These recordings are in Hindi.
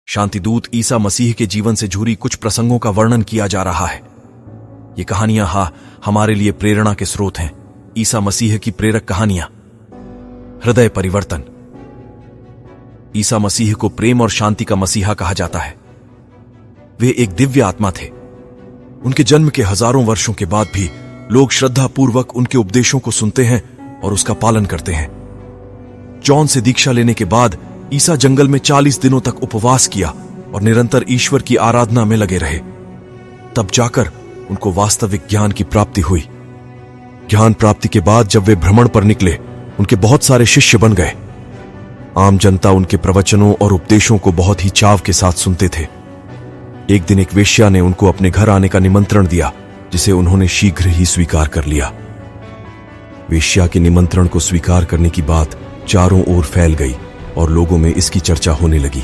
शांतिदूत ईसा मसीह के जीवन से जुड़ी कुछ प्रसंगों का वर्णन किया जा रहा है। ये कहानियां हमारे लिए प्रेरणा के स्रोत हैं। ईसा मसीह की प्रेरक कहानियां। हृदय परिवर्तन। ईसा मसीह को प्रेम और शांति का मसीहा कहा जाता है। वे एक दिव्य आत्मा थे। उनके जन्म के हजारों वर्षों के बाद भी लोग श्रद्धापूर्वक उनके उपदेशों को सुनते हैं और उसका पालन करते हैं। जॉन से दीक्षा लेने के बाद ईसा जंगल में 40 दिनों तक उपवास किया और निरंतर ईश्वर की आराधना में लगे रहे। तब जाकर उनको वास्तविक ज्ञान की प्राप्ति हुई। ज्ञान प्राप्ति के बाद जब वे भ्रमण पर निकले, उनके बहुत सारे शिष्य बन गए। आम जनता उनके प्रवचनों और उपदेशों को बहुत ही चाव के साथ सुनते थे। एक दिन एक वेश्या ने उनको अपने घर आने का निमंत्रण दिया, जिसे उन्होंने शीघ्र ही स्वीकार कर लिया। वेश्या के निमंत्रण को स्वीकार करने की बात चारों ओर फैल गई और लोगों में इसकी चर्चा होने लगी।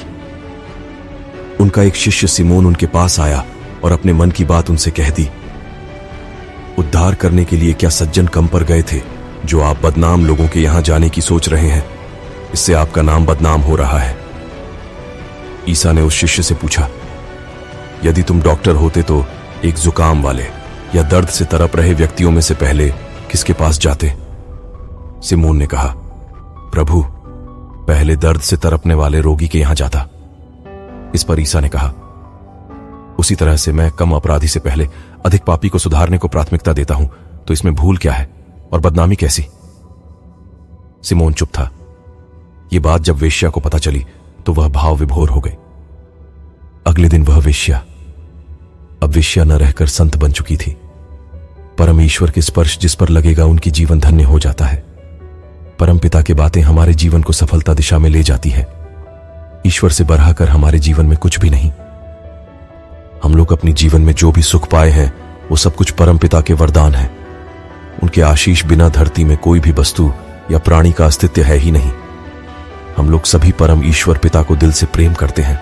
उनका एक शिष्य सिमोन उनके पास आया और अपने मन की बात उनसे कह दी। उद्धार करने के लिए क्या सज्जन कम पर गए थे, जो आप बदनाम लोगों के यहां जाने की सोच रहे हैं? इससे आपका नाम बदनाम हो रहा है। ईसा ने उस शिष्य से पूछा, यदि तुम डॉक्टर होते तो एक जुकाम वाले या दर्द से तड़प रहे व्यक्तियों में से पहले किसके पास जाते? सिमोन ने कहा, प्रभु, पहले दर्द से तड़पने वाले रोगी के यहां जाता। इस पर ईसा ने कहा, उसी तरह से मैं कम अपराधी से पहले अधिक पापी को सुधारने को प्राथमिकता देता हूं, तो इसमें भूल क्या है और बदनामी कैसी? सिमोन चुप था। यह बात जब वेश्या को पता चली तो वह भाव विभोर हो गई। अगले दिन वह वेश्या अब वेश्या न रहकर संत बन चुकी थी। परम ईश्वर के स्पर्श जिस पर लगेगा, उनकी जीवन धन्य हो जाता है। परम पिता की बातें हमारे जीवन को सफलता दिशा में ले जाती है। ईश्वर से बढ़ाकर हमारे जीवन में कुछ भी नहीं। हम लोग अपने जीवन में जो भी सुख पाए हैं, वो सब कुछ परम पिता के वरदान है। उनके आशीष बिना धरती में कोई भी वस्तु या प्राणी का अस्तित्व है ही नहीं। हम लोग सभी परम ईश्वर पिता को दिल से प्रेम करते हैं।